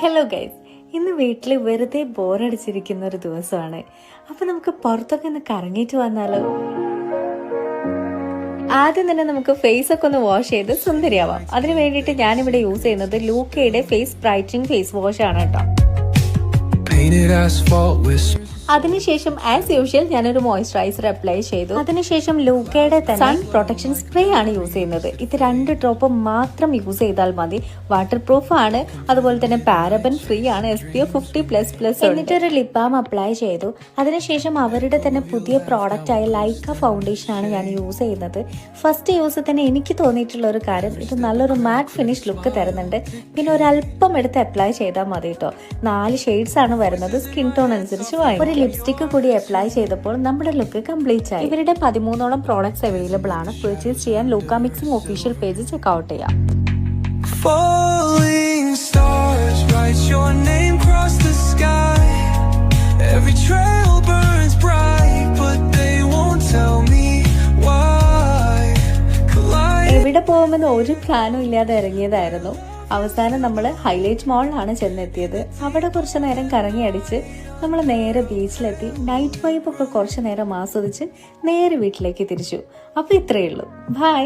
Hello guys, ഇന്ന് വീട്ടിൽ വെറുതെ ബോറടിച്ചിരിക്കുന്ന ഒരു ദിവസമാണ്. അപ്പോൾ നമുക്ക് പുറത്തൊക്കെ ഒന്ന് കറങ്ങിയിട്ട് വന്നാലോ? ആദ്യം തന്നെ നമുക്ക് ഫേസ് ഒക്കെ ഒന്ന് വാഷ് ചെയ്ത് സുന്ദരിയാവാം. അതിന് വേണ്ടിയിട്ട് ഞാനിവിടെ യൂസ് ചെയ്യുന്നത് ലൂക്കയുടെ ഫേസ് ബ്രൈറ്റനിങ് ഫേസ് വാഷ് ആണ് കേട്ടോ. അതിനുശേഷം ആസ് യൂഷ്വൽ ഞാനൊരു മോയ്സ്ചറൈസർ അപ്ലൈ ചെയ്തു. അതിനുശേഷം ലൂക്കയുടെ സൺ പ്രൊട്ടക്ഷൻ സ്പ്രേ ആണ് യൂസ് ചെയ്യുന്നത്. ഇത് 2 ഡ്രോപ്പ് മാത്രം യൂസ് ചെയ്താൽ മതി. വാട്ടർ പ്രൂഫ് ആണ്, അതുപോലെ തന്നെ പാരബൻ ഫ്രീ ആണ്, SPF 50++. എന്നിട്ട് ഒരു ലിപ് ബാം അപ്ലൈ ചെയ്തു. അതിനുശേഷം അവരുടെ തന്നെ പുതിയ പ്രോഡക്റ്റ് ആയ ലൈക്ക ഫൗണ്ടേഷൻ ആണ് ഞാൻ യൂസ് ചെയ്യുന്നത്. ഫസ്റ്റ് യൂസ് തന്നെ എനിക്ക് തോന്നിയിട്ടുള്ള ഒരു കാര്യം, ഇത് നല്ലൊരു മാറ്റ് ഫിനിഷ് ലുക്ക് തരുന്നുണ്ട്. പിന്നെ ഒരല്പം എടുത്ത് അപ്ലൈ ചെയ്താൽ മതി കേട്ടോ. 4 ഷെയ്ഡ്സ് ആണ് വരുന്നത്, സ്കിൻ ടോൺ അനുസരിച്ച് വാങ്ങി. ലിപ്സ്റ്റിക് കൂടി അപ്ലൈ ചെയ്തപ്പോൾ നമ്മുടെ ലുക്ക് കംപ്ലീറ്റ് ആയി. ഇവരുടെ 13ഓളം പ്രോഡക്ട്സ് അവൈലബിൾ ആണ്. പർച്ചേസ് ചെയ്യാൻ ലൂക്ക മിക്സിംഗ് ഒഫീഷ്യൽ പേജ് ചെക്ക്ഔട്ട് ചെയ്യാം. എവിടെ പോകുമെന്ന് ഒരു പ്ലാനും ഇല്ലാതെ ഇറങ്ങിയതായിരുന്നു. അവസാനം നമ്മൾ ഹൈലൈറ്റ് മോളിലാണ് ചെന്നെത്തിയത്. അവിടെ കുറച്ചു നേരം കറങ്ങി അടിച്ച് നമ്മൾ നേരെ ബീച്ചിലെത്തി. നൈറ്റ് വൈബ് ഒക്കെ കുറച്ചു നേരം ആസ്വദിച്ച് നേരെ വീട്ടിലേക്ക് തിരിച്ചു. അപ്പോൾ ഇത്രയേ ഉള്ളൂ. ബൈ.